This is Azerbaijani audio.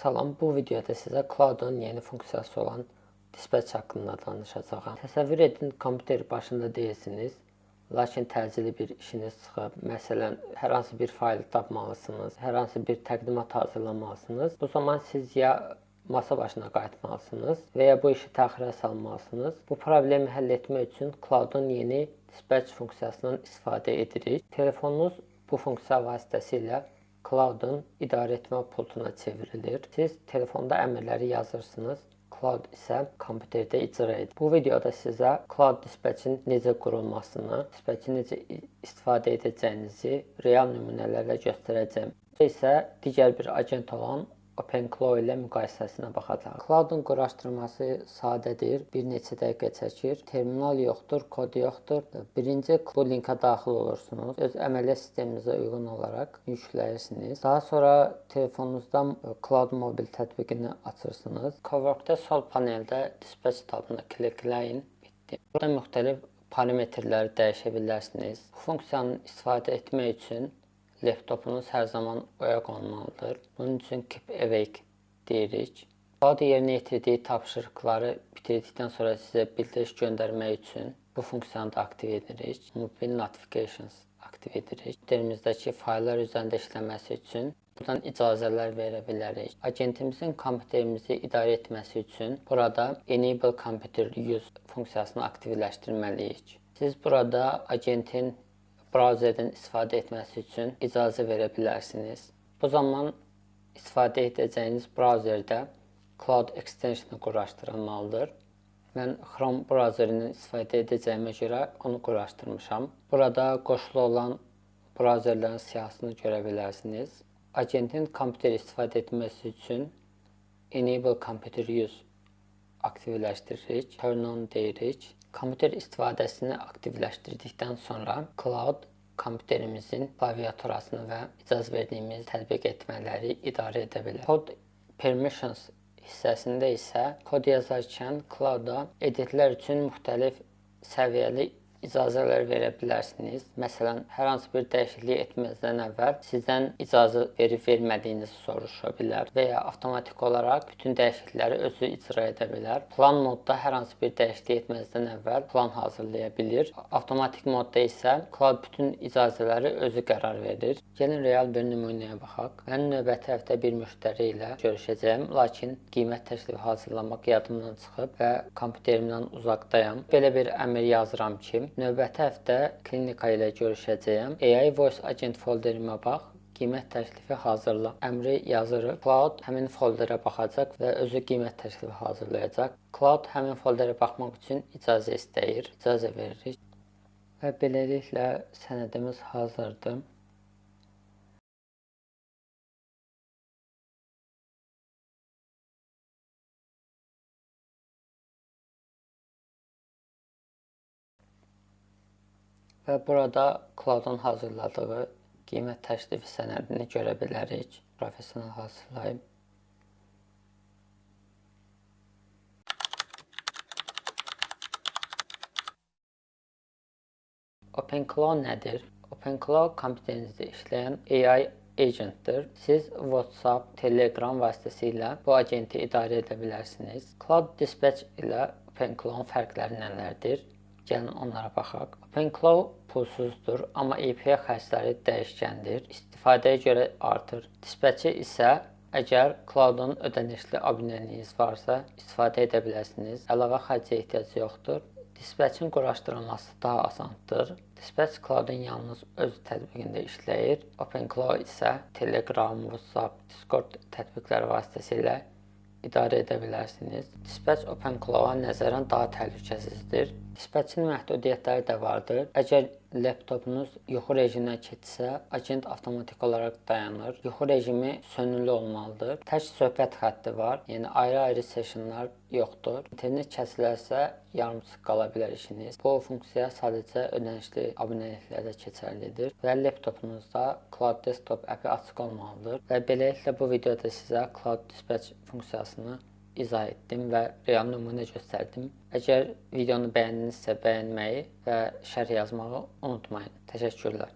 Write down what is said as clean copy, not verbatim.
Salam, bu videoda sizə Cloud'un yeni funksiyası olan Dispatch haqqında danışacağam. Təsəvvür edin, kompüter başında deyilsiniz, lakin təcili bir işiniz çıxıb, məsələn, hər hansı bir faylı tapmalısınız, hər hansı bir təqdimat hazırlamalısınız. Bu zaman siz ya masa başına qayıtmalısınız və ya bu işi təxirə salmalısınız. Bu problemi həll etmək üçün Cloud'un yeni Dispatch funksiyasından istifadə edirik. Telefonunuz bu funksiya vasitəsilə Cloud'un idarə etmə pultuna çevrilir. Siz telefonda əmrləri yazırsınız, Cloud isə kompüterdə icra edir. Bu videoda sizə Cloud Dispatch'in necə qurulmasını, Dispatch'i necə istifadə edəcəyinizi real nümunələrlə göstərəcəm. Bu isə digər bir agent olan OpenClaw ilə müqayisəsinə baxacağıq. Cloud'un quraşdırması sadədir, bir neçə dəqiqə çəkir. Terminal yoxdur, kod yoxdur. Birinci bu linka daxil olursunuz. Öz əməliyyat sisteminizə uyğun olaraq yükləyirsiniz. Daha sonra telefonunuzdan Cloud mobil tətbiqini açırsınız. Cowork'da sol paneldə Dispatch tabını klikləyin. Bitdi. Burada müxtəlif parametrləri dəyişə bilərsiniz. Bu funksiyanı istifadə etmək üçün laptopunuz hər zaman oyaq olmalıdır. Bunun üçün keep awake deyirik. Cloud yerinə yetirdiyi tapşırıqları bitirdikdən sonra sizə bildiriş göndərmək üçün bu funksiyanı da aktiv edirik. Mobile notifications aktiv edirik. Kompüterimizdəki fayllar üzərində işləməsi üçün buradan icazələr verə bilərik. Agentimizin kompüterimizi idarə etməsi üçün burada enable computer use funksiyasını aktivləşdirməliyik. Siz burada agentin brauzerdən istifadə etməsi üçün icazə verə bilərsiniz. Bu zaman istifadə edəcəyiniz brauzerdə Cloud extensionu quraşdırılmalıdır. Mən Chrome brauzerindən istifadə edəcəyimə görə onu quraşdırmışam. Burada qoşulu olan brauzerlərin siyahısını görə bilərsiniz. Agentin kompüter istifadə etməsi üçün enable computer use aktivləşdiririk, turn on deyirik. Kompüter istifadəsini aktivləşdirdikdən sonra Cloud kompüterimizin klaviaturasını və icazə verdiyimiz tətbiq etmələri idarə edə bilər. Code permissions hissəsində isə kod yazarkən Cloud-a editlər üçün müxtəlif səviyyəli icazələr verə bilərsiniz. Məsələn, hər hansı bir dəyişiklik etməzdən əvvəl sizdən icazə verib-vermədiyinizi soruşa bilər və ya avtomatik olaraq bütün dəyişiklikləri özü icra edə bilər. Plan modda hər hansı bir dəyişiklik etməzdən əvvəl plan hazırlaya bilir. Avtomatik modda isə Cloud bütün icazələri özü qərar verir. Gəlin real bir nümunəyə baxaq. Mən növbəti həftə bir müştəri ilə görüşəcəyəm, lakin qiymət təklifi hazırlamaq yadımdan çıxıb və kompüterimdən uzaqdayam. Belə bir əmr yazıram ki, növbəti həftə klinika ilə görüşəcəyəm. AI Voice Agent folderimə bax, qiymət təklifi hazırla. Əmri yazırıq. Cloud həmin folderə baxacaq və özü qiymət təklifi hazırlayacaq. Cloud həmin folderə baxmaq üçün icazə istəyir. İcazə veririk. Və beləliklə sənədimiz hazırdır. Və burada Cloud'un hazırladığı qiymət təklifi sənədini görə bilərik. Professional hazırlayıb. OpenClaw nədir? OpenClaw kompüterinizdə işləyən AI agentdir. Siz WhatsApp, Telegram vasitəsilə bu agenti idarə edə bilərsiniz. Cloud Dispatch ilə OpenClaw'un fərqləri nələrdir? Gəlin onlara baxaq. OpenClaw pulsuzdur, amma API xərcləri dəyişkəndir. İstifadəyə görə artır. Dispatch-i isə əgər Cloud'un ödənişli abunəliyiniz varsa istifadə edə bilərsiniz. Əlavə xərcə ehtiyac yoxdur. Dispatch-in quraşdırılması daha asandır. Dispatch Cloud-un yalnız öz tətbiqində işləyir. OpenClaw isə Telegram, WhatsApp, Discord tətbiqləri vasitəsilə idarə edə bilərsiniz. Dispatch OpenClaw-a nəzərən daha təhlükəsizdir. Dispatch-in məhdudiyyətləri də vardır. Əgər laptopunuz yuxu rejiminə keçsə, agent avtomatik olaraq dayanır. Yuxu rejimi sönülü olmalıdır. Tək söhbət xətti var. Yəni ayrı-ayrı sessionlar yoxdur. İnternet kəsilərsə yarımçıq qala bilər işiniz. Bu funksiya sadəcə ödənişli abunəliklərdə keçərlidir və laptopunuzda Cloud Desktop əpi açıq olmalıdır. Və beləliklə bu videoda sizə Cloud Dispatch funksiyasını izah etdim və real nümunə göstərdim. Əgər videonu bəyəndinizsə bəyənməyi və şərh yazmağı unutmayın. Təşəkkürlər.